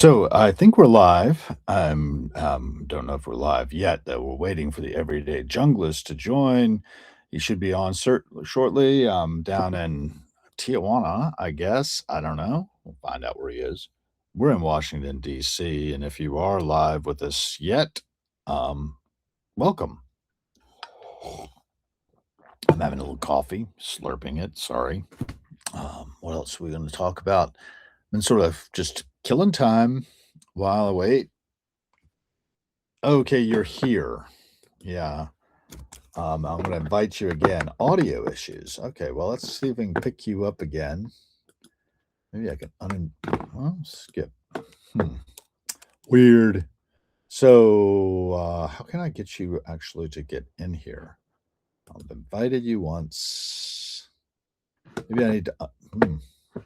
So I think we're live. Don't know if we're live yet, though. We're waiting for the everyday junglist to join. He should be on shortly. Down in Tijuana, I guess. I don't know. We'll find out where he is. We're in Washington D.C., and if you are live with us yet, um, welcome. I'm having a little coffee, slurping it. Sorry. What else are we going to talk about? Been sort of just killing time while I wait. Okay, you're here. Yeah. I'm going to invite you again. Audio issues. Okay, well, let's see if we can pick you up again. Maybe I can skip. Weird. So, how can I get you actually to get in here? I've invited you once. Maybe I need to.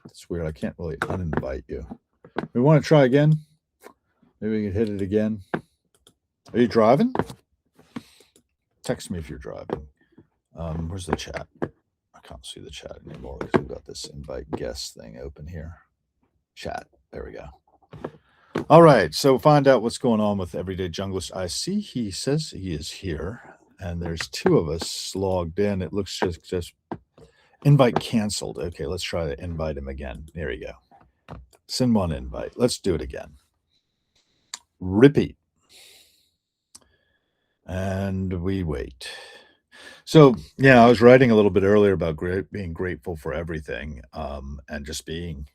That's weird. I can't really uninvite you. We want to try again? Maybe we can hit it again. Are you driving? Text me if you're driving. Where's the chat? I can't see the chat anymore because we've got this invite guest thing open here. Chat. There we go. All right. So find out what's going on with Everyday Junglist. I see he says he is here, and there's two of us logged in. It looks just invite canceled. Okay, let's try to invite him again. There you go. Send one invite. Let's do it again. Repeat. And we wait. So, yeah, I was writing a little bit earlier about being grateful for everything, and just being,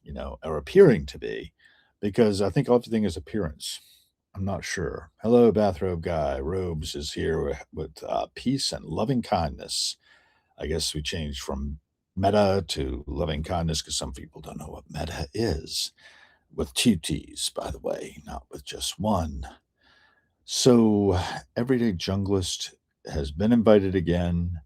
or appearing to be, because I think everything is appearance. I'm not sure. Hello, bathrobe guy. Robes is here with peace and loving kindness. I guess we changed from meta to loving kindness because some people don't know what meta is. With two T's, by the way, not with just one. So, Everyday Junglist has been invited again,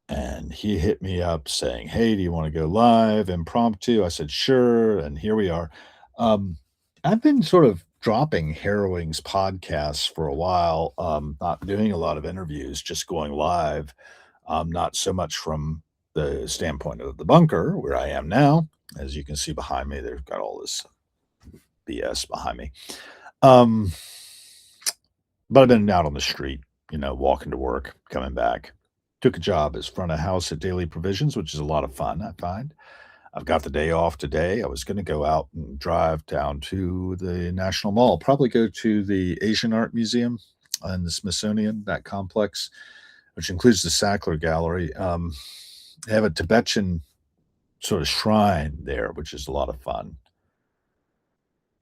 and he hit me up saying, "Hey, do you want to go live impromptu?" I said, "Sure," and here we are. I've been sort of dropping Harrowing's podcasts for a while, not doing a lot of interviews, just going live, not so much from the standpoint of the bunker where I am now. As you can see behind me, they've got all this BS behind me. But I've been out on the street, walking to work, coming back. Took a job as front of house at Daily Provisions, which is a lot of fun, I find. I've got the day off today. I was going to go out and drive down to the National Mall, probably go to the Asian Art Museum and the Smithsonian, that complex, which includes the Sackler Gallery. They have a Tibetan sort of shrine there, which is a lot of fun.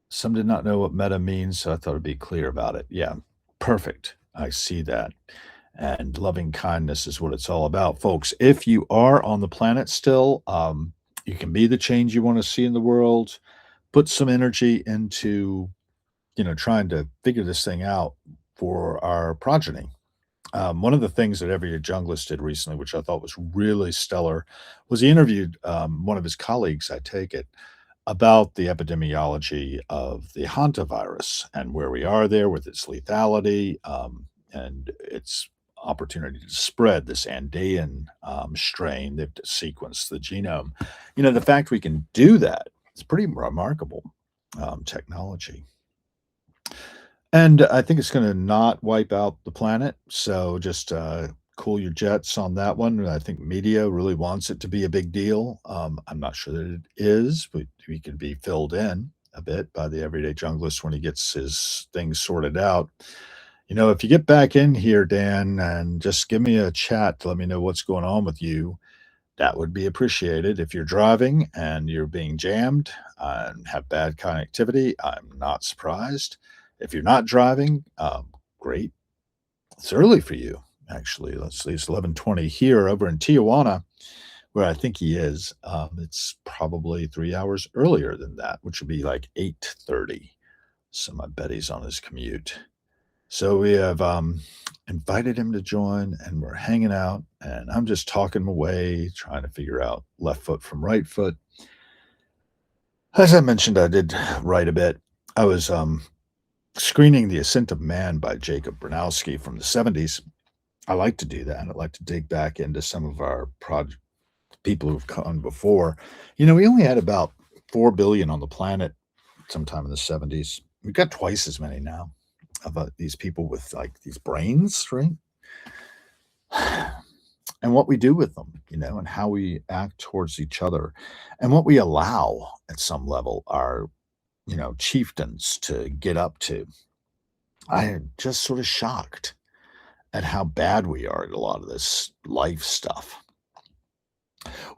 Some did not know what meta means, so I thought I'd be clear about it. Yeah, perfect. I see that. And loving kindness is what it's all about, folks. If you are on the planet still, you can be the change you want to see in the world. Put some energy into, trying to figure this thing out for our progeny. One of the things that Everyday Junglist did recently, which I thought was really stellar, was he interviewed one of his colleagues, I take it, about the epidemiology of the hantavirus and where we are there with its lethality, and its opportunity to spread this Andean strain. They've sequenced the genome. The fact we can do that is pretty remarkable technology. And I think it's going to not wipe out the planet. So just cool your jets on that one. And I think media really wants it to be a big deal. I'm not sure that it is, but we could be filled in a bit by the Everyday Junglist when he gets his things sorted out. If you get back in here, Dan, and just give me a chat to let me know what's going on with you, that would be appreciated. If you're driving and you're being jammed and have bad connectivity, I'm not surprised. If you're not driving, great. It's early for you, actually. Let's see, it's 11:20 here over in Tijuana, where I think he is. It's probably 3 hours earlier than that, which would be like 8:30. So I bet he's on his commute. So we have invited him to join, and we're hanging out, and I'm just talking him away, trying to figure out left foot from right foot. As I mentioned, I did write a bit. I was screening The Ascent of Man by Jacob Bronowski from the 70s. I like to do that. I like to dig back into some of our people who've come before. We only had about 4 billion on the planet sometime in the 70s. We've got twice as many now of these people with like these brains, right? And what we do with them, and how we act towards each other, and what we allow at some level our, chieftains to get up to. I am just sort of shocked at how bad we are at a lot of this life stuff.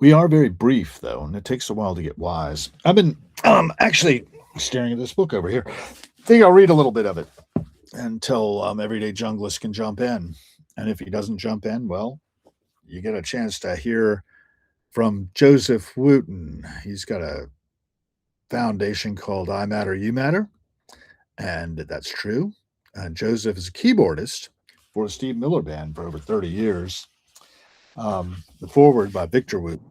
We are very brief, though, and it takes a while to get wise. I've been actually staring at this book over here. I think I'll read a little bit of it until Everyday Junglist can jump in. And if he doesn't jump in, well, you get a chance to hear from Joseph Wooten. He's got a foundation called I Matter, You Matter, and that's true. Joseph is a keyboardist for the Steve Miller Band for over 30 years. The foreword by Victor Wooten.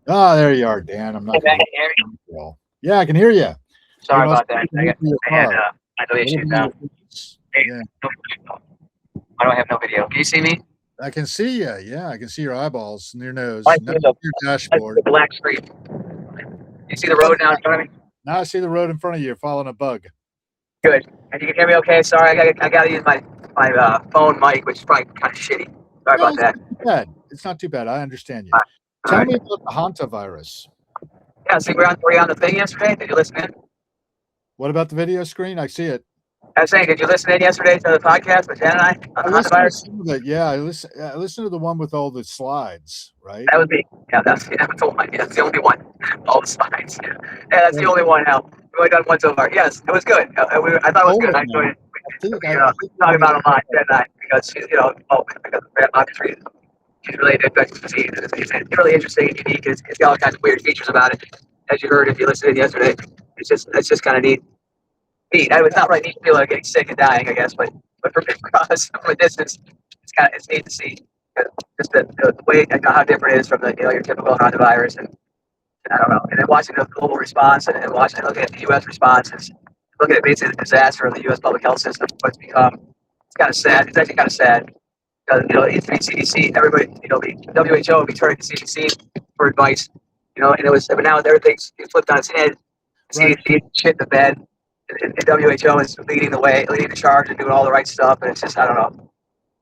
Ah, there you are, Dan. I'm not going to hear you. Yeah, I can hear you. Sorry about that. I had no issues now. Yeah. I don't have no video. Can you see me? I can see you. Yeah, I can see your eyeballs and your nose. Your dashboard. The black screen. You see the road now in front of me? Now I see the road in front of you. You're following a bug. Good. And you can hear me okay? Sorry, I got to use my phone mic, which is probably kind of shitty. Sorry about that. It's not too bad. I understand you. Tell me about the hantavirus. Yeah, see, were you on the thing yesterday? Did you listen in? What about the video screen? I see it. I was saying, did you listen in yesterday to the podcast with Jan and I on the hantavirus? Yeah, I listened to the one with all the slides, right? That was me. Yeah, that's the one. Yeah, that's the only one. All the slides. Yeah, that's the only one now. We've only done one so far. Yes, it was good. I thought it was good. I enjoyed it. We talked about it a lot, Jan and I, because she's, because of obvious reasons. She's really into infectious disease. It's really interesting and unique. It's got all kinds of weird features about it. As you heard, if you listened in yesterday, it's just kind of neat. It's not really neat. People are getting sick and dying, I guess, but for us from a distance, it's neat to see just the way how different it is from your typical hantavirus, and I don't know. And then watching the global response and looking at the U.S. responses, looking at basically the disaster of the U.S. public health system, what's become. It's kind of sad. It's actually kind of sad. It used to be CDC. Everybody, the WHO would be turning to CDC for advice. But now everything's flipped on its head. Right. CDC shit the bed. And WHO is leading the charge and doing all the right stuff. And it's just, I don't know.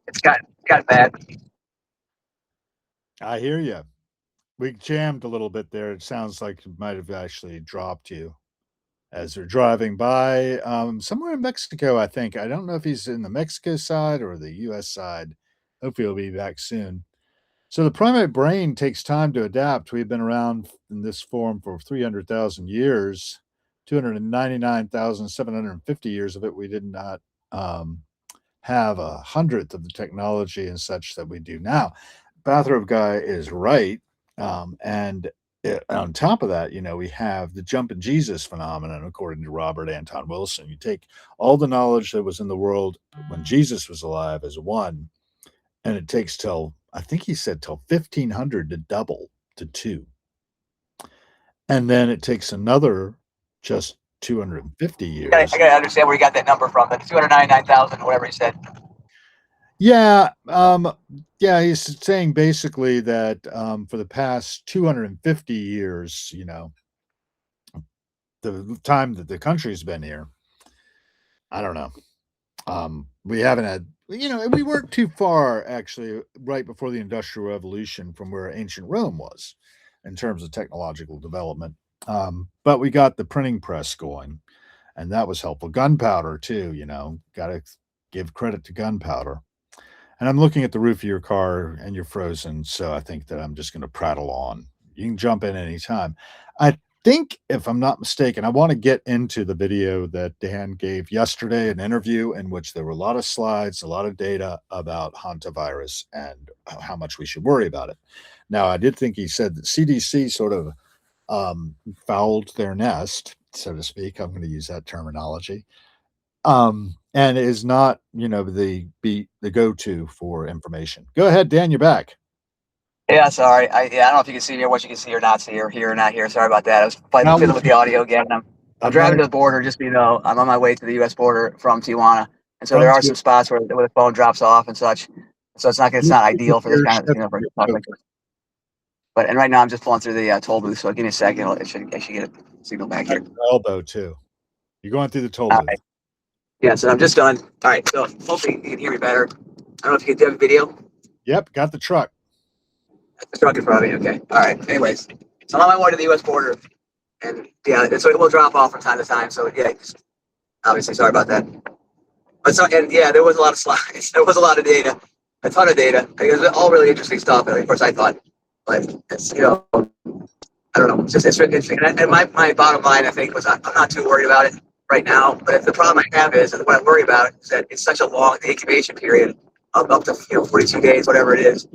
It's got bad. I hear you. We jammed a little bit there. It sounds like it might have actually dropped you as they're driving by somewhere in Mexico, I think. I don't know if he's in the Mexico side or the U.S. side. Hopefully he'll be back soon. So the primate brain takes time to adapt. We've been around in this form for 300,000 years. 299,750 years of it, we did not have 100th of the technology and such that we do now. Bathrove guy is right. And on top of that, we have the jumping Jesus phenomenon, according to Robert Anton Wilson. You take all the knowledge that was in the world when Jesus was alive as one, and it takes I think he said till 1500 to double to 2. And then it takes another just 250 years. I got to understand where you got that number from. The 299,000, whatever he said. Yeah. He's saying basically that for the past 250 years, the time that the country's been here, I don't know. We haven't had, we weren't too far actually right before the Industrial Revolution from where ancient Rome was in terms of technological development. But we got the printing press going, and that was helpful. Gunpowder too, got to give credit to gunpowder. And I'm looking at the roof of your car and you're frozen. So I think that I'm just going to prattle on. You can jump in anytime. I think, if I'm not mistaken, I want to get into the video that Dan gave yesterday, an interview in which there were a lot of slides, a lot of data about hantavirus and how much we should worry about it. Now, I did think he said that CDC sort of fouled their nest, so to speak. I'm going to use that terminology. And is not, the go-to for information. Go ahead, Dan, you're back. Yeah, sorry. I don't know if you can see me or what you can see or not see or hear or not hear. Sorry about that. I was fiddling with the audio again. I'm driving to the border, just so you know. I'm on my way to the U.S. border from Tijuana, and so there are some spots where the phone drops off and such. So it's not ideal for this kind of, for talking like this. And right now I'm just pulling through the toll booth. So give me a second. I should get a signal back here. Elbow too. You're going through the toll All booth. right. Yeah, so I'm just done. All right, so hopefully you can hear me better. I don't know if you can have a video. Yep, got the truck. The truck in front of me. Okay. All right. Anyways, so I'm on my way to the U.S. border, and yeah, so it will drop off from time to time. So yeah, obviously sorry about that. But so and yeah, there was a lot of slides. There was a lot of data, a ton of data. It was all really interesting stuff. And of course, I thought, but it's I don't know. It's just it's interesting. And my bottom line, I think, was I'm not too worried about it right now. But the problem I have is, and what I worry about is that it's such a long incubation period of up to 42 days, whatever it is.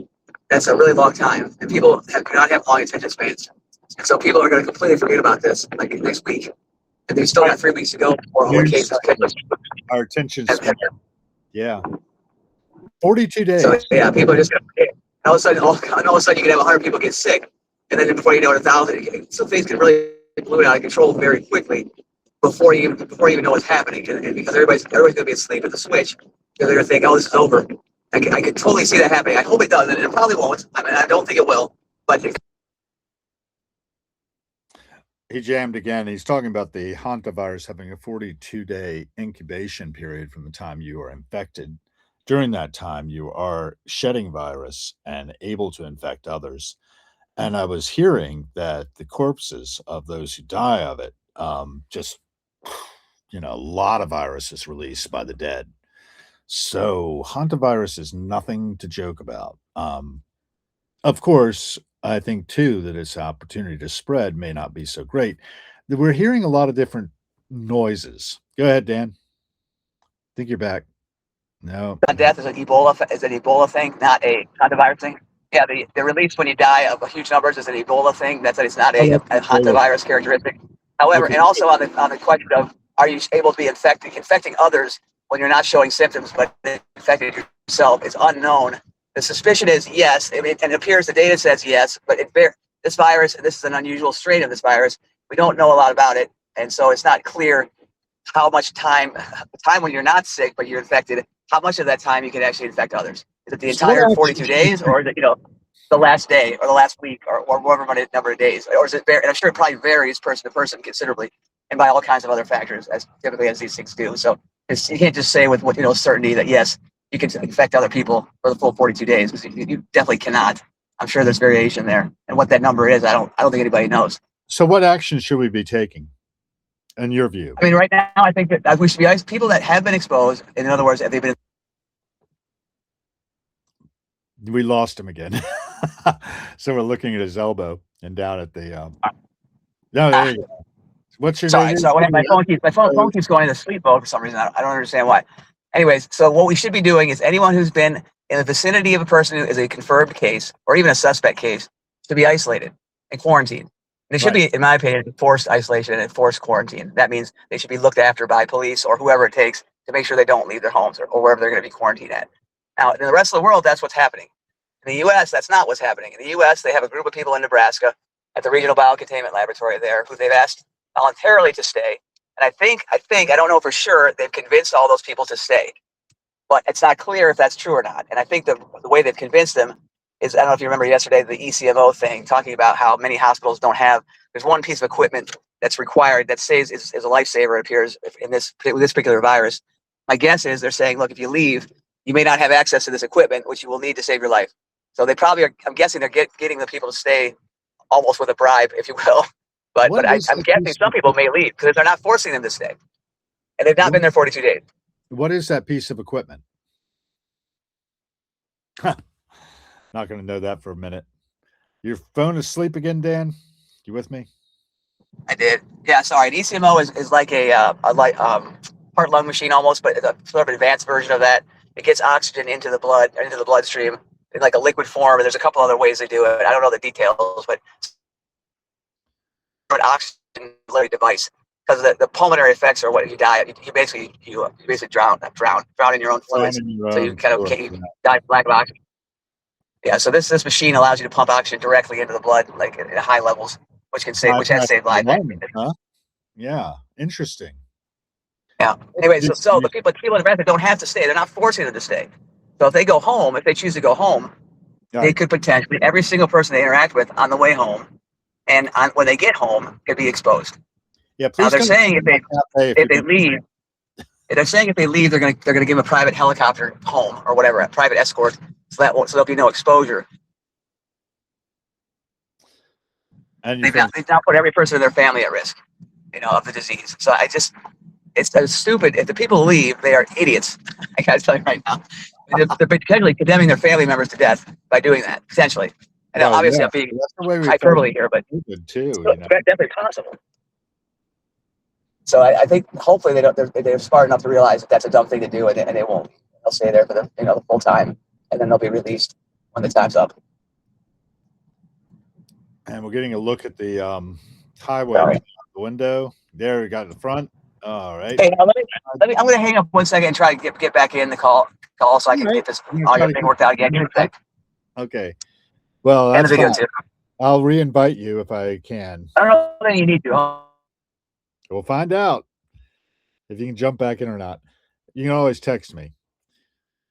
That's a really long time, and people do not have long attention spans. And so people are going to completely forget about this like next week, and they've still got 3 weeks to go before all the cases. Our attention span. Yeah. 42 days. So yeah, people are just going to forget. All of a sudden, you can have 100 people get sick, and then before you know it, 1,000. So things can really balloon out of control very quickly before you even know what's happening, and because everybody's going to be asleep at the switch. They're going to think, "Oh, this is over." I can totally see that happening. I hope it doesn't, and it probably won't. I mean, I don't think it will, but he jammed again. He's talking about the hantavirus having a 42-day incubation period from the time you are infected. During that time, you are shedding virus and able to infect others. And I was hearing that the corpses of those who die of it, just, a lot of virus is released by the dead. So hantavirus is nothing to joke about. Of course, I think too that its opportunity to spread may not be so great. We're hearing a lot of different noises. Go ahead, Dan. Think you're back. No. death is an Ebola thing, not a virus thing. Yeah, the release when you die of huge numbers is an Ebola thing. That's it's not a hantavirus characteristic. However, and also on the question of are you able to be infecting others when you're not showing symptoms but infecting yourself is unknown. The suspicion is yes, and it appears the data says yes, but this virus, this is an unusual strain of this virus. We don't know a lot about it, and so it's not clear how much time when you're not sick but you're infected, how much of that time you can actually infect others. Is it the entire 42 days, or is it the last day or the last week or whatever number of days, or is it? And I'm sure it probably varies person to person considerably, and by all kinds of other factors, as typically as these things do. So you can't just say with certainty that yes, you can infect other people for the full 42 days, because you definitely cannot. I'm sure there's variation there, and what that number is, I don't think anybody knows. So, what action should we be taking, in your view? I mean, right now, I think that we should be people that have been exposed. In other words, if they've been. We lost him again. So we're looking at his elbow and down at the. No, there you go. What's your Sorry, so my phone keeps going into sleep mode for some reason. I don't understand why. Anyways, so what we should be doing is anyone who's been in the vicinity of a person who is a confirmed case or even a suspect case to be isolated and quarantined. And it should be, in my opinion, forced isolation and enforced quarantine. That means they should be looked after by police or whoever it takes to make sure they don't leave their homes or wherever they're going to be quarantined at. Now, in the rest of the world, that's what's happening. In the U.S., that's not what's happening. In the U.S., they have a group of people in Nebraska at the Regional Biocontainment Laboratory there who they've asked voluntarily to stay. And I think, I don't know for sure, they've convinced all those people to stay. But it's not clear if that's true or not. And I think the way they've convinced them is, I don't know if you remember yesterday, the ECMO thing, talking about how many hospitals don't have, there's one piece of equipment that's required that says is a lifesaver, it appears, with this particular virus. My guess is they're saying, look, if you leave, you may not have access to this equipment, which you will need to save your life. So they probably are, I'm guessing they're getting the people to stay almost with a bribe, if you will. But I'm guessing some people may leave because they're not forcing them to stay. And they've not been there 42 days. What is that piece of equipment? Huh. Not going to know that for a minute. Your phone is asleep again, Dan? You with me? I did. Yeah, sorry. An ECMO is like a heart lung machine almost, but it's a sort of advanced version of that. It gets oxygen into the bloodstream in like a liquid form, and there's a couple other ways they do it. I don't know the details, but an oxygen device, because the pulmonary effects are what you die. You basically drown in your own fluids, so you kind of die from lack of oxygen. Yeah, so this machine allows you to pump oxygen directly into the blood, like at high levels, which has saved lives. Huh? Yeah, interesting. Yeah. Anyway, so the people in Nebraska don't have to stay. They're not forcing them to stay. So if they go home, if they choose to go home, they could potentially, every single person they interact with on the way home and when they get home, could be exposed. Yeah, Now please they're come saying to my cafe if if you're they gonna do leave, they're saying if they leave, they're gonna give them a private helicopter home or whatever, a private escort, so there'll be no exposure. and you think, They've now put every person in their family at risk, of the disease. So it's so stupid. If the people leave, they are idiots. I gotta tell you right now, they're potentially condemning their family members to death by doing that. Potentially, and well, obviously yeah, I'm being that's the way we felt hyperbole here, but COVID too, it's definitely possible. So I think hopefully they're smart enough to realize that that's a dumb thing to do, and they won't. They'll stay there for the full time, and then they'll be released when the time's up. And we're getting a look at the highway Sorry. out the window. There, we got it in the front. All right. Hey, now I'm going to hang up 1 second and try to get back in the call so I can get this audio thing worked out again. Give me a sec. Okay. Well, And the that's video fine. too. I'll re-invite you if I can. I don't know if you need to. We'll find out if you can jump back in or not. You can always text me.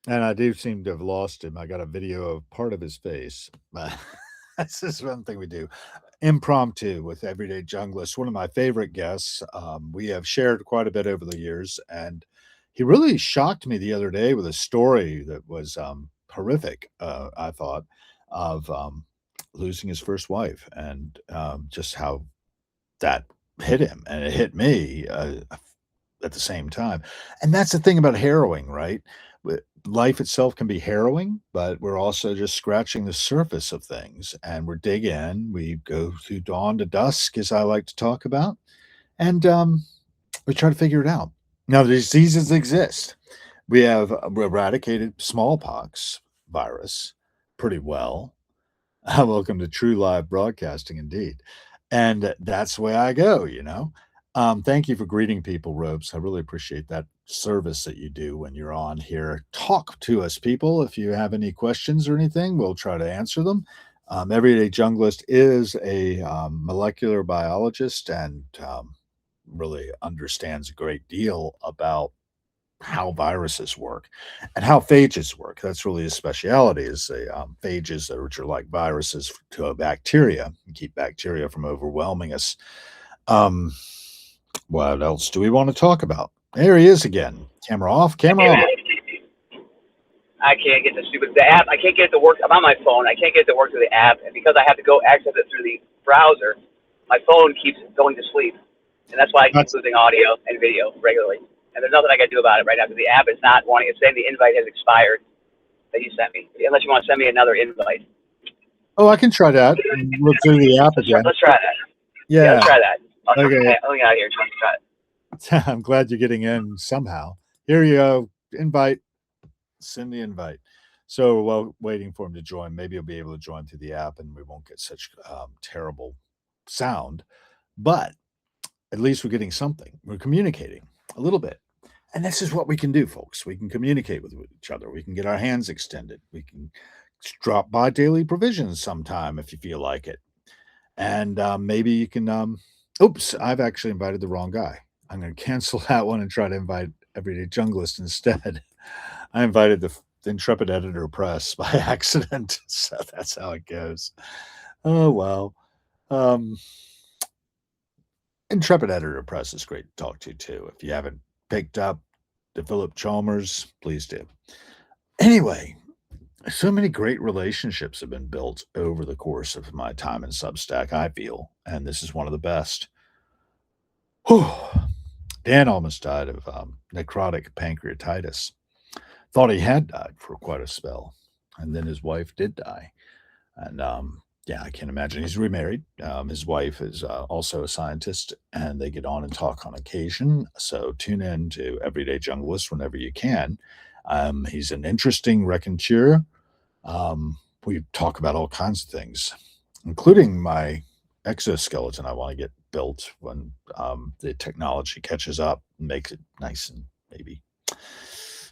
And I do seem to have lost him. I got a video of part of his face. But that's just one thing we do. Impromptu with Everyday Junglist, one of my favorite guests. We have shared quite a bit over the years, and he really shocked me the other day with a story that was horrific, I thought, of losing his first wife and just how that hit him, and it hit me at the same time. And that's the thing about harrowing, right? Life itself can be harrowing, but we're also just scratching the surface of things, and we're dig in. We go through dawn to dusk, as I like to talk about, and we try to figure it out. Now, the diseases exist. We have eradicated smallpox virus pretty well. Welcome to true live broadcasting, indeed. And that's the way I go. Thank you for greeting people, Robes. I really appreciate that service that you do when you're on here. Talk to us, people. If you have any questions or anything, we'll try to answer them. Everyday Junglist is a molecular biologist and really understands a great deal about how viruses work and how phages work. That's really his specialty is the phages, which are like viruses to a bacteria and keep bacteria from overwhelming us. Um, what else do we want to talk about? There he is again. Camera off, camera on. I can't get the app. I can't get it to work. I'm on my phone. I can't get it to work through the app, and because I have to go access it through the browser, my phone keeps going to sleep, and that's why I keep losing audio and video regularly. And there's nothing I can do about it right now because the app is not wanting. It's saying the invite has expired that you sent me. Unless you want to send me another invite. Oh, I can try that. Look through the app again. Let's try that. Yeah, let's try that. Okay. I'll get out of here. Try it. I'm glad you're getting in somehow. Here you go. Invite. Send the invite. So while waiting for him to join, maybe he'll be able to join through the app and we won't get such terrible sound. But at least we're getting something. We're communicating a little bit. And this is what we can do, folks. We can communicate with each other. We can get our hands extended. We can drop by Daily Provisions sometime if you feel like it. And maybe you can, oops, I've actually invited the wrong guy. I'm going to cancel that one and try to invite Everyday Junglist instead. I invited the Intrepid Editor Press by accident. So that's how it goes. Oh, well. Intrepid Editor Press is great to talk to, too. If you haven't picked up the Philip Chalmers, please do. Anyway, so many great relationships have been built over the course of my time in Substack, I feel, and this is one of the best. Whew. Dan almost died of necrotic pancreatitis. Thought he had died for quite a spell, and then his wife did die. And yeah, I can't imagine. He's remarried. His wife is also a scientist, and they get on and talk on occasion. So tune in to Everyday Junglist whenever you can. He's an interesting raconteur. We talk about all kinds of things, including my exoskeleton I want to get built when the technology catches up and makes it nice and maybe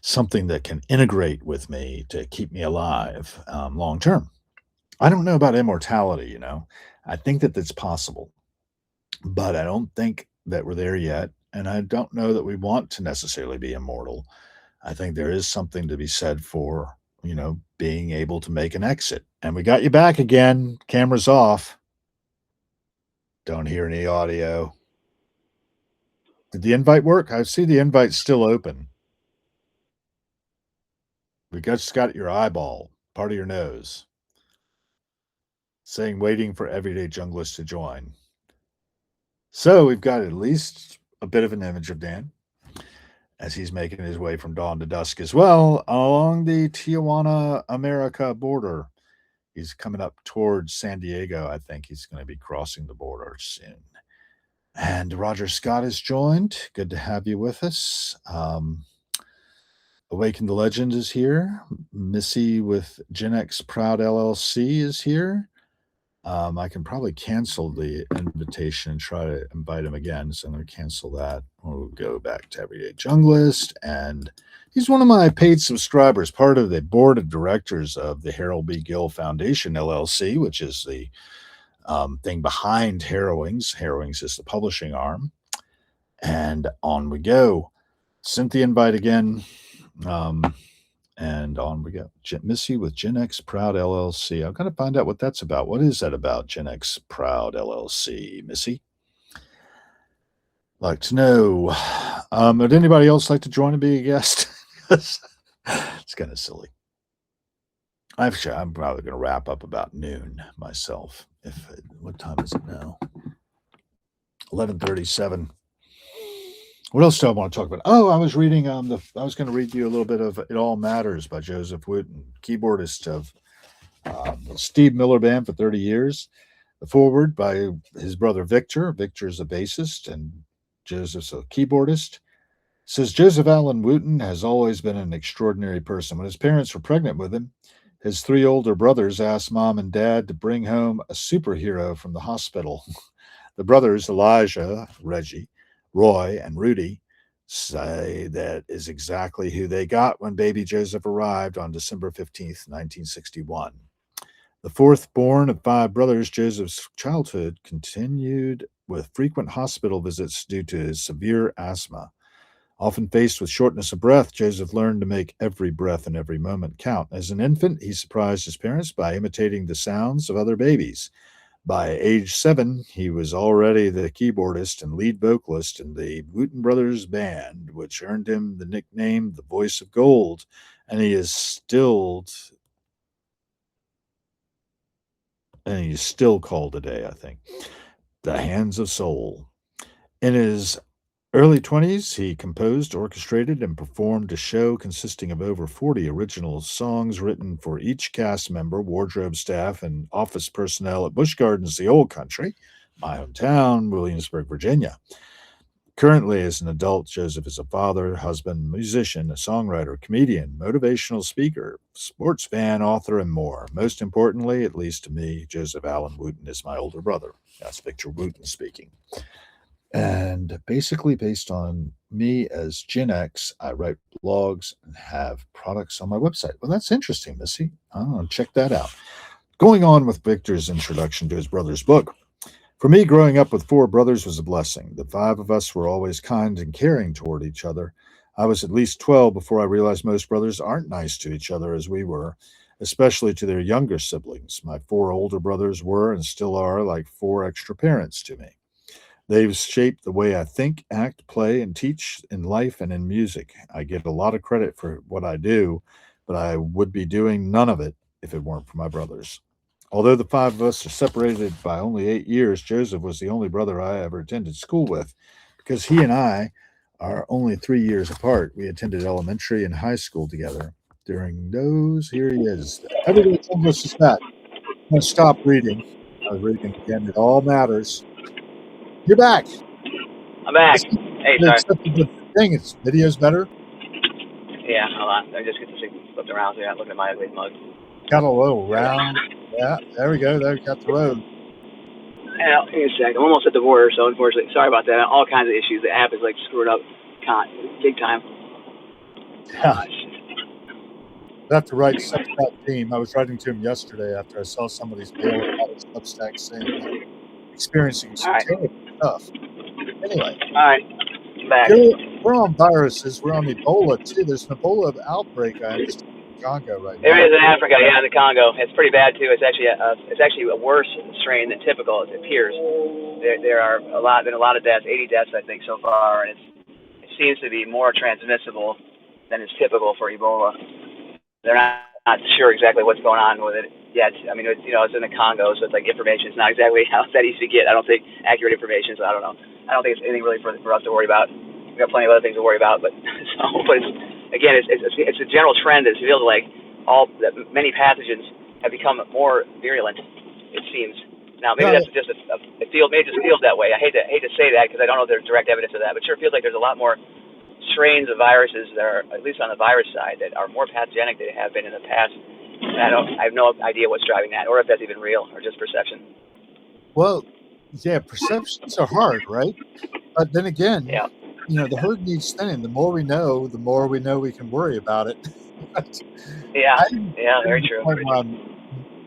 something that can integrate with me to keep me alive long term. I don't know about immortality, I think that that's possible, but I don't think that we're there yet. And I don't know that we want to necessarily be immortal. I think there is something to be said for, being able to make an exit. And we got you back again. Camera's off. Don't hear any audio. Did the invite work? I see the invite's still open. We just got your eyeball, part of your nose, saying waiting for everyday junglist to join. So we've got at least a bit of an image of Dan as he's making his way from dawn to dusk as well along the Tijuana, America border. He's coming up towards San Diego. I think he's going to be crossing the border soon. And Roger Scott has joined. Good to have you with us. Awaken the Legend is here. Missy with Gen X Proud LLC is here. I can probably cancel the invitation and try to invite him again. So I'm going to cancel that. We'll go back to Everyday Junglist. And he's one of my paid subscribers, part of the board of directors of the Harold B. Gill Foundation, LLC, which is the thing behind Harrowings. Harrowings is the publishing arm. And on we go. Sent the invite again. And on we go. Missy with Gen X Proud LLC. I'm going to find out what that's about. What is that about, Gen X Proud LLC, Missy? Like to know. Would anybody else like to join and be a guest? It's kind of silly. Actually, I'm probably going to wrap up about noon myself. What time is it now? 11:37. What else do I want to talk about? Oh, I was reading I was going to read you a little bit of It All Matters by Joseph Wooten, keyboardist of the Steve Miller Band for 30 years. The foreword by his brother Victor. Victor's a bassist and Joseph's a keyboardist. It says Joseph Allen Wooten has always been an extraordinary person. When his parents were pregnant with him, his three older brothers asked mom and dad to bring home a superhero from the hospital. The brothers, Elijah, Reggie, Roy, and Rudy, say that is exactly who they got when baby Joseph arrived on December 15th, 1961. The fourth born of five brothers, Joseph's childhood continued with frequent hospital visits due to his severe asthma. Often faced with shortness of breath, Joseph learned to make every breath and every moment count. As an infant, he surprised his parents by imitating the sounds of other babies. By age 7, he was already the keyboardist and lead vocalist in the Wooten Brothers Band, which earned him the nickname the Voice of Gold, and he is still called today, I think, the Hands of Soul. In his early 20s, he composed, orchestrated, and performed a show consisting of over 40 original songs written for each cast member, wardrobe staff, and office personnel at Busch Gardens, the Old Country, my hometown, Williamsburg, Virginia. Currently, as an adult, Joseph is a father, husband, musician, a songwriter, comedian, motivational speaker, sports fan, author, and more. Most importantly, at least to me, Joseph Allen Wooten is my older brother. That's Victor Wooten speaking. And basically, based on me as Gen X, I write blogs and have products on my website. Well, that's interesting, Missy. I'll check that out. Going on with Victor's introduction to his brother's book. For me, growing up with four brothers was a blessing. The five of us were always kind and caring toward each other. I was at least 12 before I realized most brothers aren't nice to each other as we were, especially to their younger siblings. My four older brothers were and still are like four extra parents to me. They've shaped the way I think, act, play, and teach in life and in music. I get a lot of credit for what I do, but I would be doing none of it if it weren't for my brothers. Although the five of us are separated by only 8 years, Joseph was the only brother I ever attended school with. Because he and I are only 3 years apart, we attended elementary and high school together. During those, here he is. Everybody English is back. I'm going to stop reading. I was reading again. It all matters. You're back. I'm back. Hey, sorry. The thing is, video's better. Yeah, hold on. I just get the signal flipped around so you're not looking at my ugly mug. Got a little round. Yeah, there we go. There we got the road. Yeah, give me a sec. I'm almost at the border, so unfortunately, sorry about that. All kinds of issues. The app is like screwed up, big time. Yeah. That's the right Substack team. I was writing to him yesterday after I saw somebody's bailing out of Substack saying experiencing some terrible stuff. Anyway. All right. Back. We're on viruses. We're on Ebola too. There's an Ebola outbreak, I understand, in Congo right now. There is in Africa, in the Congo. It's pretty bad too. It's actually a worse strain than typical. It appears. there are been a lot of deaths, 80 deaths I think so far, and it seems to be more transmissible than is typical for Ebola. They're not sure exactly what's going on with it yet. I mean, it's in the Congo, so it's like information is not exactly how that easy to get. I don't think accurate information, so I don't know. I don't think it's anything really for us to worry about. We've got plenty of other things to worry about, but but it's a general trend that it feels like that many pathogens have become more virulent. It seems. Now maybe Yeah, that's just it feels maybe it just feels that way. I hate to say that because I don't know if there's direct evidence of that, but sure feels like there's a lot more strains of viruses that are, at least on the virus side, that are more pathogenic than they have been in the past. And I have no idea what's driving that, or if that's even real, or just perception. well, yeah, perceptions are hard, right? But then again, Yeah. the herd needs thinning. The more we know we can worry about it. But Yeah. I'm Yeah. getting Very to the true. point where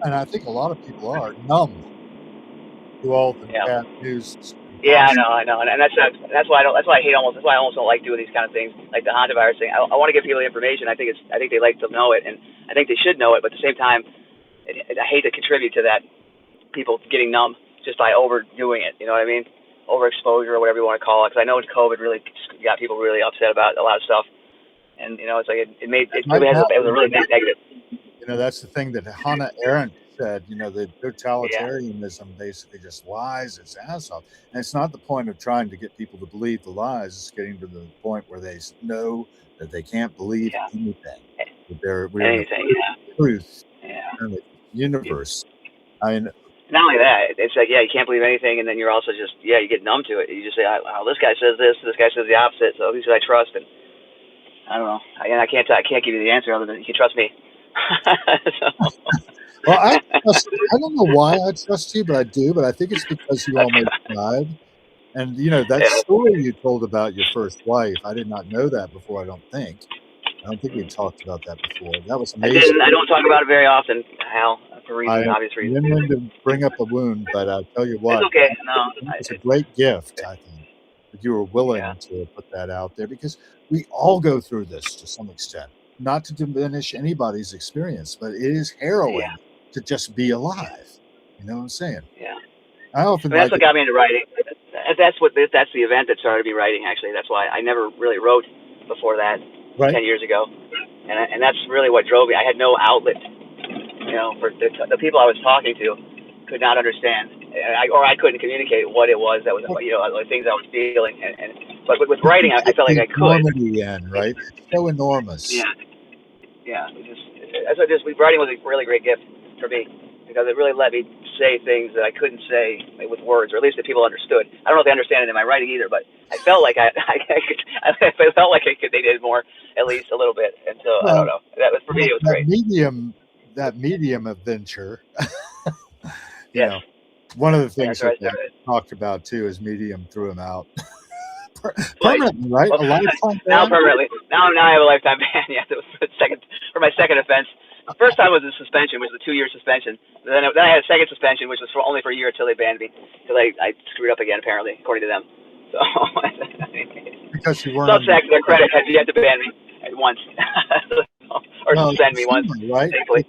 and I think a lot of people are numb to all the Yeah. bad news and Yeah, positive. I know, and that's why I don't. That's why I hate almost. That's why I almost don't like doing these kind of things, like the hantavirus thing. I want to give people the information. I think they like to know it, and I think they should know it. But at the same time, I hate to contribute to that. People getting numb just by overdoing it. You know what I mean? Overexposure or whatever you want to call it. Because I know COVID really got people really upset about a lot of stuff, and it's like it Right really has now, it was a really negative. that's the thing that Hannah Arendt said, the Yeah, totalitarianism basically just lies its ass off. And it's not the point of trying to get people to believe the lies, it's getting to the point where they know that they can't believe yeah, anything. That we're in the anything. Yeah, truth yeah. and the universe. I mean, Not only that, it's like you can't believe anything, and then you're also just you get numb to it. You just say, oh, this guy says this guy says the opposite, so who should I trust? And I don't know. I can't give you the answer other than you can trust me. So, well, I don't know why I trust you, but I do. But I think it's because you almost died. And, that yeah, story you told about your first wife, I did not know that before, I don't think. I don't think we talked about that before. That was I amazing. didn't. I don't talk about it very often, Hal, for obvious reasons. Didn't mean to bring up a wound, but I tell you It's what, okay. No, it was a great gift, I think, that you were yeah, willing to put that out there because we all go through this to some extent. Not to diminish anybody's experience, but it is yeah, harrowing to just be yeah, alive. You know what I'm saying? yeah. I I often mean, that's like what it, got me into writing. That's the event that started me writing. Actually, that's why I never really wrote before that right? 10 years ago, and that's really what drove me. I had no outlet, for the people I was talking to could not understand, or I couldn't communicate what it was that was, the things I was feeling, but with You writing, can I take felt like the I could. enormity in, right? It's so enormous. Yeah, yeah. That's what writing was a really great gift for me because it really let me say things that I couldn't say with words, or at least that people understood. I don't know if they understand it in my writing either, but I felt like I felt like I could. They did more, at least a little bit, and so I don't Well, know. That was for me. It was great. that medium adventure, you Yes, know, one of the things that's where that I they started. talked about too is Medium threw him out Twice. permanently, right? Well, A lifetime now ban. permanently. Now I have a lifetime ban. Yeah, it was for my second offense. The first time was a suspension, which was a 2-year suspension. Then I had a second suspension, which was only for a year until they banned me because I screwed up again apparently, according to them. So Because you weren't some under. sex to their credit had yet to ban me at once or Well, suspend it's me once, humor, right? thankfully.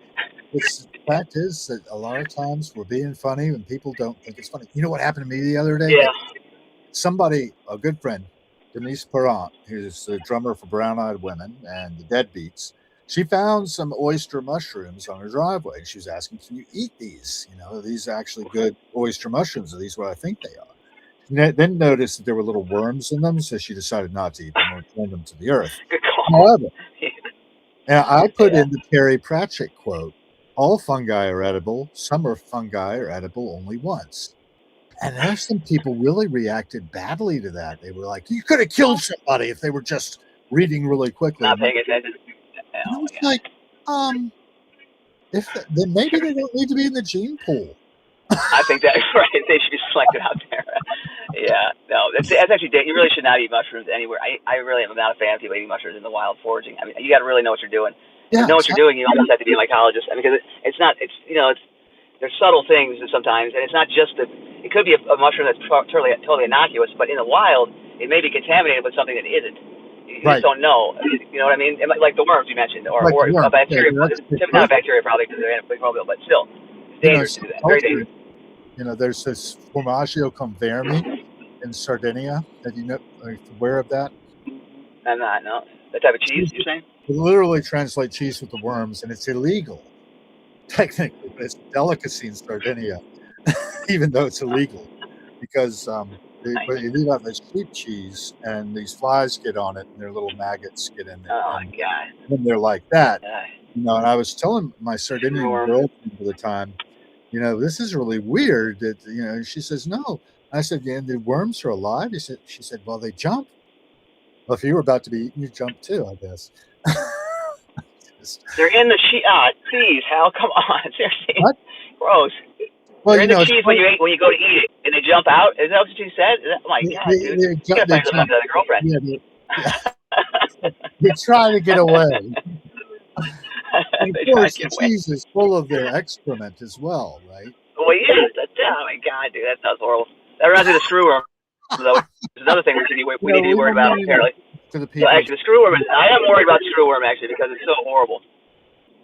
It's the fact is that a lot of times we're being funny and people don't think it's funny. You know what happened to me the other day? Yeah. Somebody, a good friend, Denise Perrant, who's the drummer for Brown Eyed Women and the Deadbeats, she found some oyster mushrooms on her driveway. She was asking, "Can you eat these? Are these actually good oyster mushrooms? Are these what I think they are?" Then noticed that there were little worms in them, so she decided not to eat them or return them to the earth. Good call. However, and I put Yeah. in the Terry Pratchett quote: "All fungi are edible. Some are fungi are edible only once." And there's some people really reacted badly to that. They were like, "You could have killed somebody if they were just reading really quickly." Not And paying attention. I Oh was my god. like, if then maybe they don't need to be in the gene pool. I think that right. They should be selected out there. Yeah, no, that's actually you really should not eat mushrooms anywhere. I really am not a fan of people eating mushrooms in the wild foraging. I mean, you got to really know what you're doing. And to Yeah, know what you're exactly. doing, you almost have to be a mycologist. I mean, because it's not. It's there's subtle things sometimes, and it's not just that. It could be a mushroom that's totally innocuous, but in the wild, it may be contaminated with something that isn't. You just Right. don't know. You know what I mean? Like the worms you mentioned, Like or the a worm. Yeah, bacteria. they're actually Not a perfect. bacteria probably because they're antimicrobial, but still, it's dangerous to Some do that. Very cultures, dangerous. there's this Formaggio con Vermi in Sardinia. Are you aware of that? I'm not, no. That type of cheese, Cheese you're saying? It literally translate cheese with the worms, and it's illegal technically, but it's a delicacy in Sardinia, even though it's illegal, because Nice. but you leave out this sheep cheese, and these flies get on it, and their little maggots get in it, Oh, and God. when they're like that, Uh, and I was telling my Sardinian Screwworm. girlfriend at the time, this is really weird. That she says no. I said, yeah, the worms are alive. She said, well, they jump. Well, if you were about to be eaten, you jump too, I guess. They're in the cheese. Ah, please, Hal, come on. Seriously. What? Gross. Well, They're in the it's cheese when you go to eat it, and they jump out. Is that what you said? Oh, my God, dude. You got to they find yourself jump. another girlfriend. Yeah, they try to get away. And of They try to course, the get away. cheese is full of their excrement as well, right? Well, yes. Oh, my God, dude. That sounds horrible. That reminds me of the screwworm, though, which is another thing we need to be We worried don't about, need apparently. to the Well, people. actually, the screwworm, I am worried about the screwworm, actually, because it's so horrible.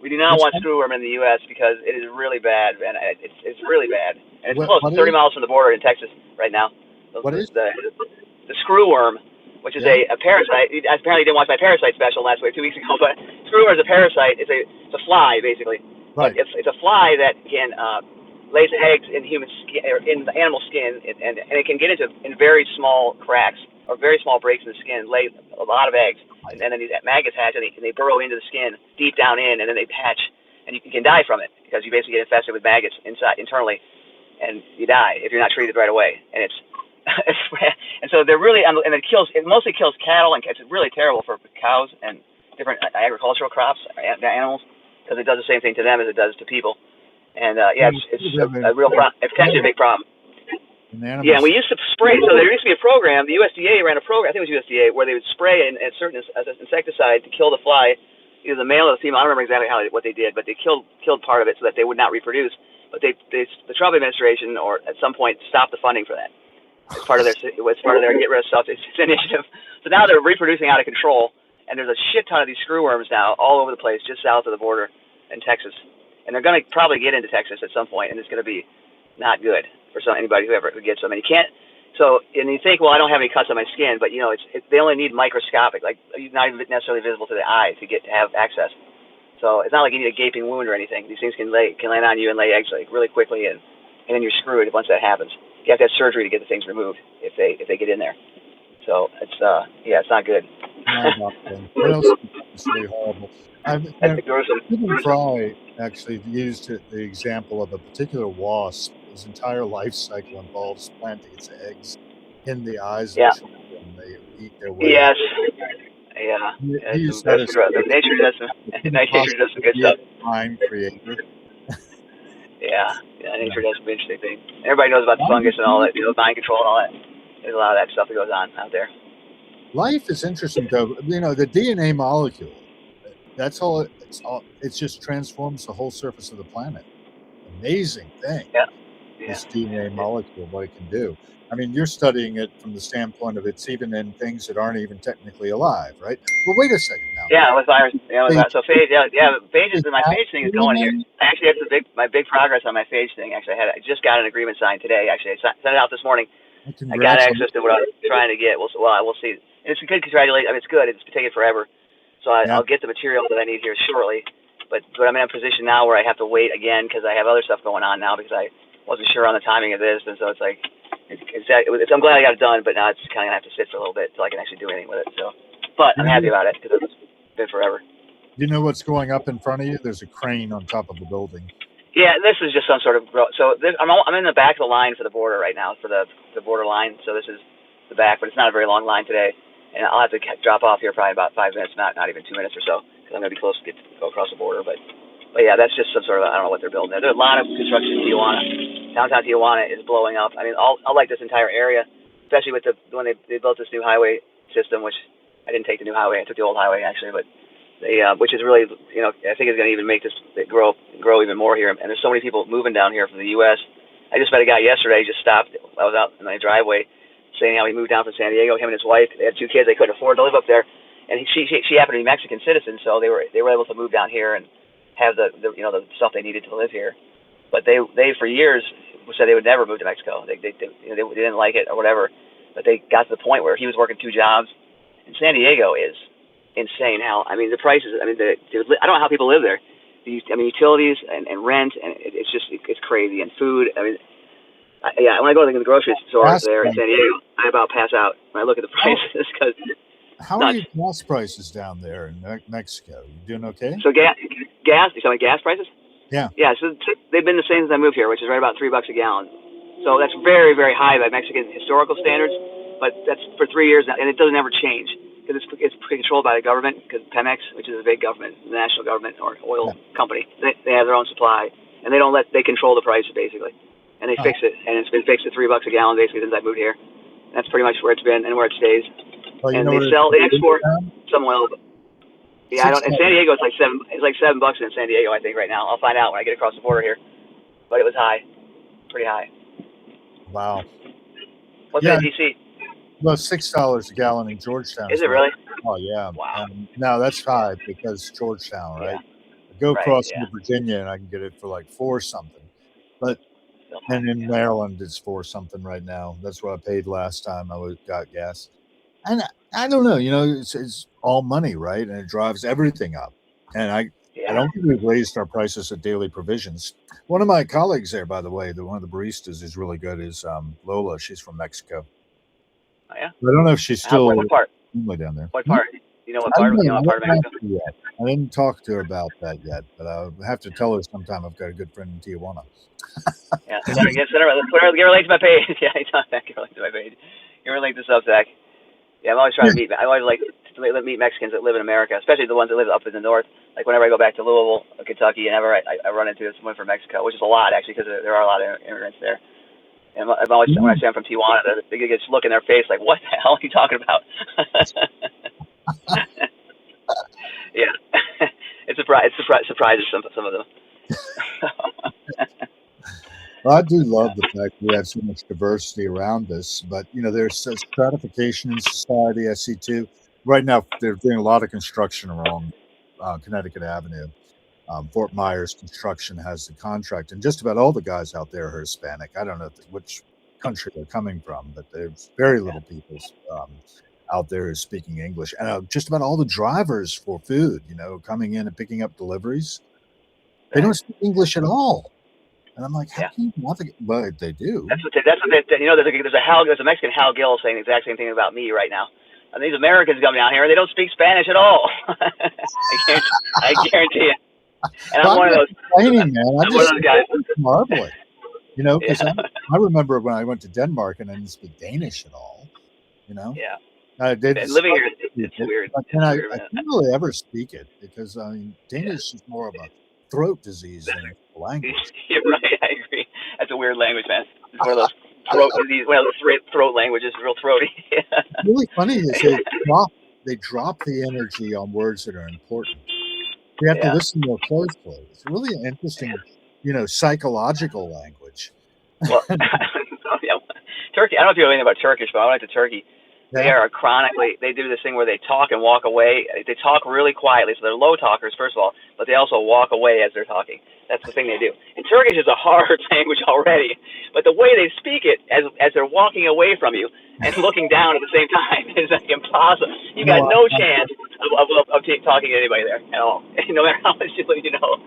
We do not Which want one? screwworm in the U.S. because it is really bad, and it's really bad. And it's close. What It's 30 is? miles from the border in Texas right now. What is? The screwworm, which is Yeah. a parasite. Apparently, you didn't watch my parasite special last week, 2 weeks ago. But screwworm is a parasite. It's a fly basically, but Right. it's a fly that can lays eggs in human skin or in animal skin, and it can get into in very small cracks or very small breaks in the skin, lay a lot of eggs, Right. and then these maggots hatch and they burrow into the skin deep down in, and then they hatch, and you can die from it because you basically get infested with maggots internally, and you die if you're not treated right away. And it's and so they're really and it mostly kills cattle, and it's really terrible for cows and different agricultural crops, animals, because it does the same thing to them as it does to people. And it's a real problem. It's potentially a big problem. Yeah, and we used to spray. So there used to be a program. The USDA ran a program. I think it was USDA where they would spray a certain insecticide to kill the fly, either the male or the female. I don't remember exactly what they did, but they killed part of it so that they would not reproduce. But the Trump administration, or at some point, stopped the funding for that. It's part of their get rid of stuff. It's initiative. So now they're reproducing out of control, and there's a shit ton of these screwworms now all over the place, just south of the border in Texas, and they're going to probably get into Texas at some point, and it's going to be not good for anybody who gets them. And you can't. So and you think, well, I don't have any cuts on my skin, but they only need microscopic, like not even necessarily visible to the eye to have access. So it's not like you need a gaping wound or anything. These things can land on you and lay eggs like really quickly, and then you're screwed once that happens. You have to have surgery to get the things removed if they get in there. So it's not good. What else is really horrible? That's gruesome. Stephen Fry actually used the example of a particular wasp whose entire life cycle involves planting its eggs in the eyes of children, and they eat their way. Yes. Yeah. He used that as nature does some good stuff. Mind creator. Yeah, nature does some interesting things. Everybody knows about the fungus and all that, mind control and all that. There's a lot of that stuff that goes on out there. Life is interesting, though. The DNA molecule. That's all. It just transforms the whole surface of the planet. Amazing thing. Yeah. This DNA molecule, what it can do. I mean, you're studying it from the standpoint of it's even in things that aren't even technically alive, right? Well, wait a second now. Yeah, with virus. So phage. Phages. My phage thing is going here. I actually have my big progress on my phage thing. Actually, I just got an agreement signed today. Actually, I sent it out this morning. I got access to what I was trying to get. We'll see. It's a good congratulations. I mean, it's good. It's taken forever, so I'll get the material that I need here shortly. But I'm in a position now where I have to wait again because I have other stuff going on now because I wasn't sure on the timing of this, and so it's like I'm glad I got it done, but now it's kind of gonna have to sit for a little bit until I can actually do anything with it. So, but I'm happy about it because it's been forever. You know what's going up in front of you? There's a crane on top of the building. Yeah, this is just some sort of growth. So I'm in the back of the line for the border right now, for the border line. So this is the back, but it's not a very long line today, and I'll have to drop off here probably about 5 minutes, not even 2 minutes or so, because I'm gonna be close to go across the border. But yeah, that's just some sort of, I don't know what they're building there. There's a lot of construction in Tijuana. Downtown Tijuana is blowing up. I mean, I like this entire area, especially with when they built this new highway system, which I didn't take the new highway. I took the old highway actually, but which is really, I think is going to even make this grow even more here. And there's so many people moving down here from the U.S. I just met a guy yesterday. He just stopped. I was out in my driveway, saying how he moved down from San Diego. Him and his wife. They had 2 kids. They couldn't afford to live up there, and she happened to be Mexican citizen, so they were able to move down here and have the stuff they needed to live here. But they for years said they would never move to Mexico. They didn't like it or whatever, but they got to the point where he was working 2 jobs. And San Diego is insane. How I mean the prices. I mean I don't know how people live there. Utilities and rent, and it's crazy. And food. I mean, when I go to the grocery store there in San Diego, I about pass out when I look at the prices because. How are your gas prices down there in Mexico? You doing okay? So gas. You talking gas prices? Yeah. Yeah. So they've been the same since I moved here, which is right about $3 a gallon. So that's very, very high by Mexican historical standards. But that's for 3 years now, and it doesn't ever change because it's controlled by the government. Because Pemex, which is a big government, the national government or oil company, they have their own supply, and they control the price basically, and they fix it, and it's been fixed at $3 a gallon basically since I moved here. And that's pretty much where it's been and where it stays. Well, and they export some oil. Yeah, in San Diego it's like $7 in San Diego, I think, right now. I'll find out when I get across the border here. But it was high. Pretty high. Wow. What's in DC? Well, $6 a gallon in Georgetown. Is it really? Oh yeah. Wow. No, that's high because Georgetown, right? I go across into Virginia and I can get it for like $4 something. But and in Maryland it's $4 something right now. That's what I paid last time I got gas. And I don't know, it's all money, right? And it drives everything up. And I don't think we've raised our prices at Daily Provisions. One of my colleagues there, by the way, one of the baristas is really good, is Lola. She's from Mexico. Oh, yeah? I don't know if she's still what part? Down there. What part? You know what part of Mexico? Yet. I didn't talk to her about that yet, but I'll have to tell her sometime. I've got a good friend in Tijuana. Yeah, get her link to my page. Yeah, get her link to my page. Get her link to Substack. Yeah, I'm always trying to meet. I always like to meet Mexicans that live in America, especially the ones that live up in the north. Like whenever I go back to Louisville, Kentucky, and I run into someone from Mexico, which is a lot actually, because there are a lot of immigrants there. And I've always, when I say I'm from Tijuana, they get this look in their face like, "What the hell are you talking about?" Yeah, it surprises some of them. Well, I do love the fact we have so much diversity around us, but there's such stratification in society. I see too. Right now, they're doing a lot of construction along Connecticut Avenue. Fort Myers Construction has the contract, and just about all the guys out there are Hispanic. I don't know which country they're coming from, but there's very little people out there who's speaking English. And just about all the drivers for food, coming in and picking up deliveries, they don't speak English at all. And I'm like, how can you not? But they do. That's what there's a Mexican Hal Gill saying the exact same thing about me right now. And these Americans come down here and they don't speak Spanish at all. I guarantee it. And I'm one of those. Man. I'm one of those guys. Marveling. Because I remember when I went to Denmark and I didn't speak Danish at all. Yeah. Living here, it's weird. I can't really ever speak it because Danish is more of a throat disease than a language. You're right. I agree. That's a weird language, man. It's one of those throat disease. One of those throat languages. Real throaty. Really funny is they drop the energy on words that are important. You have to listen more closely. It's really an interesting, psychological language. Well, Turkey. I don't know if you know anything about Turkish, but I went to Turkey. They are they do this thing where they talk and walk away. They talk really quietly, so they're low talkers, first of all, but they also walk away as they're talking. That's the thing they do. And Turkish is a hard language already, but the way they speak it as they're walking away from you and looking down at the same time is like impossible. You got no chance of talking to anybody there at all, no matter how much you know.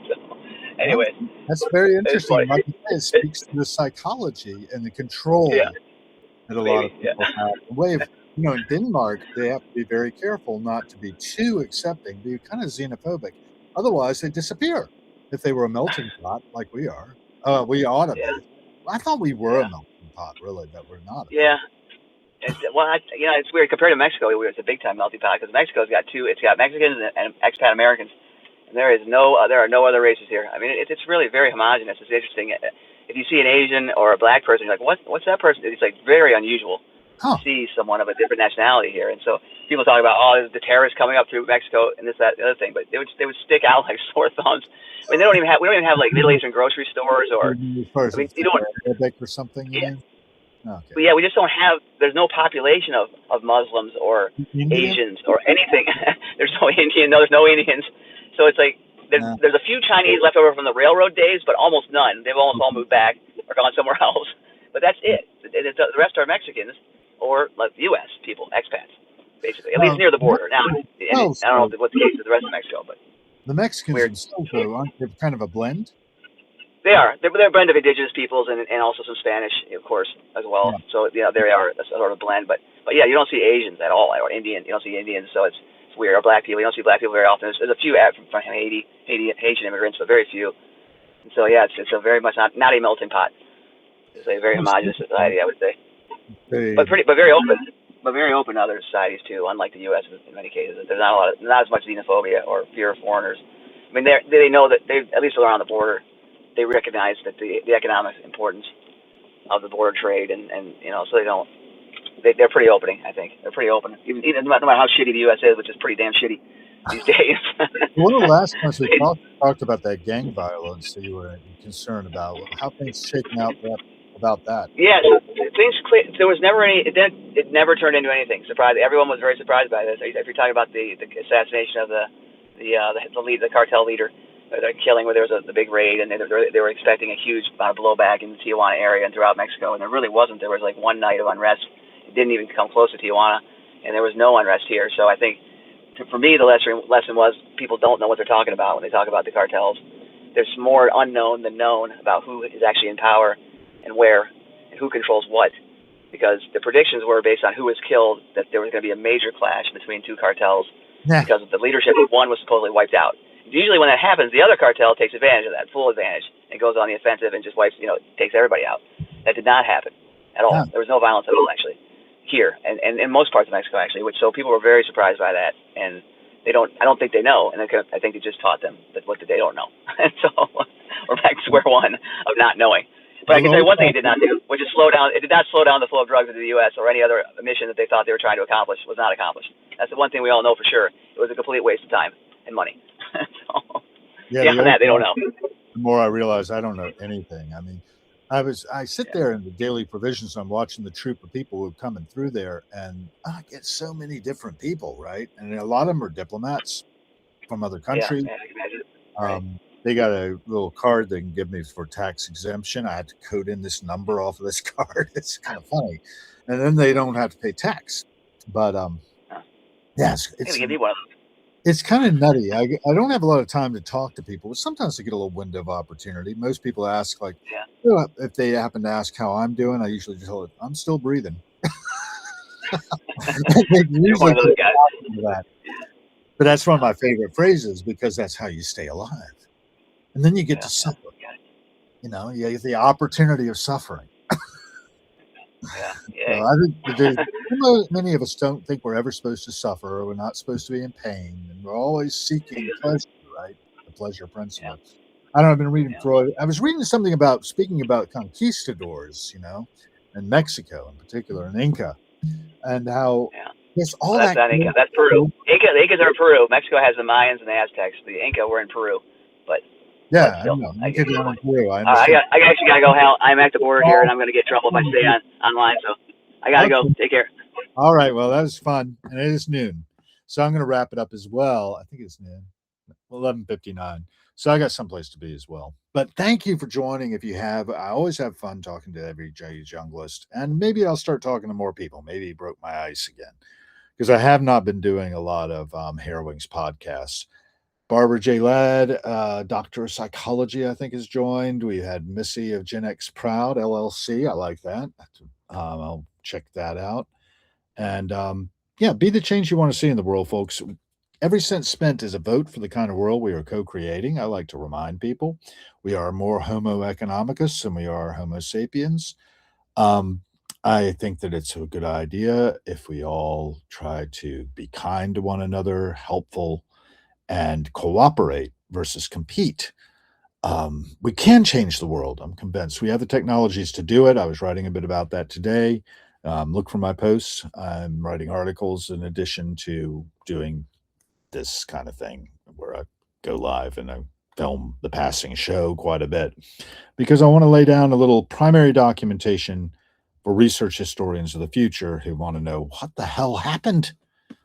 So, anyway. That's very interesting. Like you say, it speaks to the psychology and the control. That a lot of people have. The way of, in Denmark, they have to be very careful not to be too accepting, be kind of xenophobic. Otherwise, they disappear. If they were a melting pot like we are, we ought to be. I thought we were a melting pot, really, but we're not. Yeah. It's weird compared to Mexico. It's a big time melting pot because Mexico's got two. It's got Mexicans and expat Americans, and there are no other races here. I mean, it's really very homogenous. It's interesting. If you see an Asian or a black person, you're like, what's that person? It's like very unusual to see someone of a different nationality here. And so people talk about, the terrorists coming up through Mexico and this, that, the other thing, but they would stick out like sore thumbs. I mean, we don't even have like Middle Eastern grocery stores or, you don't Arabic or something. Okay. But we just don't have. There's no population of Muslims or Asians or anything. There's no Indian. No, there's no Indians. So it's like. There's a few Chinese left over from the railroad days, but almost none. They've almost all moved back. or gone somewhere else. But that's it. The rest are Mexicans or like U.S. people, expats, basically, at least Well, near the border. Now, and I don't know so what the case is the rest of Mexico, but the Mexicans weird. themselves, though, aren't they kind of a blend? They are. They're a blend of indigenous peoples and also some Spanish, of course, as well. Yeah. So they are a sort of blend. But yeah, you don't see Asians at all, or Indian. You don't see Indians, so it's weird. Or black people. You don't see black people very often. There's a few from Haitian immigrants, but very few. And so yeah, it's a very much not a melting pot. It's a very homogenous society, I would say. They, But very open. But very open to other societies too. Unlike the U.S. in many cases, there's not as much xenophobia or fear of foreigners. I mean, they know that they at least around the border, they recognize that the economic importance of the border trade, and so they're pretty opening. I think they're pretty open, even no matter how shitty the U.S. is, which is pretty damn shitty these days. one of the last times we talked about that gang violence that you were concerned about, how things shaking out about that. Yeah, so things there was never any. It never turned into anything. Surprised. Everyone was very surprised by this. If you're talking about the assassination of the cartel leader, the killing where there was the big raid, and they were expecting a huge amount of blowback in the Tijuana area and throughout Mexico, and there really wasn't. There was like one night of unrest. It didn't even come close to Tijuana, and there was no unrest here. So I think, for me, the lesson was people don't know what they're talking about when they talk about the cartels. There's more unknown than known about who is actually in power and where and who controls what. Because the predictions were based on who was killed, that there was going to be a major clash between two cartels because of the leadership of one was supposedly wiped out. Usually when that happens, the other cartel takes advantage of that, full advantage, and goes on the offensive and just takes everybody out. That did not happen at all. Yeah. There was no violence at all, actually, here and in most parts of Mexico, actually. So people were very surprised by that, and I don't think they know, and I think they just taught them what they don't know. And so we're back to square one of not knowing. But I can tell you one thing it did not do, which is slow down. It did not slow down the flow of drugs into the U.S. or any other mission that they thought they were trying to accomplish was not accomplished. That's the one thing we all know for sure. It was a complete waste of time and money. So, beyond that, they don't know. The more I realize I don't know anything. I mean, I sit there in the daily provisions. I'm watching the troop of people who are coming through there, and I get so many different people, right? And a lot of them are diplomats from other countries. Yeah, I can imagine. Right. They got a little card they can give me for tax exemption. I had to code in this number off of this card. It's kind of funny. And then they don't have to pay tax. But it's kind of nutty. I don't have a lot of time to talk to people, but sometimes I get a little window of opportunity. Most people ask, if they happen to ask how I'm doing, I usually just tell them, I'm still breathing. You're one of those guys. But that's one of my favorite phrases because that's how you stay alive. And then you get to suffer. You get the opportunity of suffering. Yeah. I think many of us don't think we're ever supposed to suffer, or we're not supposed to be in pain, and we're always seeking pleasure, right? The pleasure principle. Yeah. I don't know. I've been reading Freud. I was reading something speaking about conquistadors, in Mexico in particular, and Inca, and how that's not Inca. That's Peru. Incas are in Peru. Mexico has the Mayans and the Aztecs. The Inca were in Peru, but yeah, still, I actually gotta go, Hal. I'm at the border here, and I'm gonna get in trouble if I stay online. So I gotta go. Take care. All right. Well, that was fun, and it is noon, so I'm gonna wrap it up as well. I think it's noon, 11:59. So I got someplace to be as well. But thank you for joining. If you have, I always have fun talking to every junglist, and maybe I'll start talking to more people. Maybe broke my ice again because I have not been doing a lot of Hair Wings podcasts. Barbara J. Ladd, Doctor of Psychology, I think, has joined. We had Missy of Gen X Proud LLC. I like that. I'll check that out. And be the change you want to see in the world, folks. Every cent spent is a vote for the kind of world we are co-creating. I like to remind people we are more Homo economicus than we are Homo sapiens. I think that it's a good idea if we all try to be kind to one another, helpful, and cooperate versus compete. We can change the world. I'm convinced we have the technologies to do it. I was writing a bit about that today. Look for my posts. I'm writing articles in addition to doing this kind of thing where I go live and I film the passing show quite a bit because I want to lay down a little primary documentation for research historians of the future who want to know what the hell happened.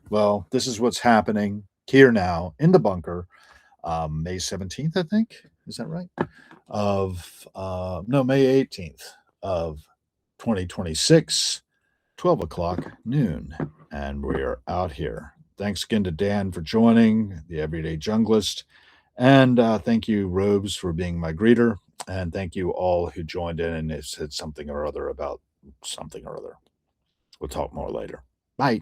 Well, this is what's happening here now in the bunker, May 17th, I think. Is that right? of, no, May 18th of 2026, 12 o'clock noon. And we're out here. Thanks again to Dan for joining, the Everyday Junglist. And thank you, Robes, for being my greeter. And thank you all who joined in and said something or other about something or other. We'll talk more later. Bye.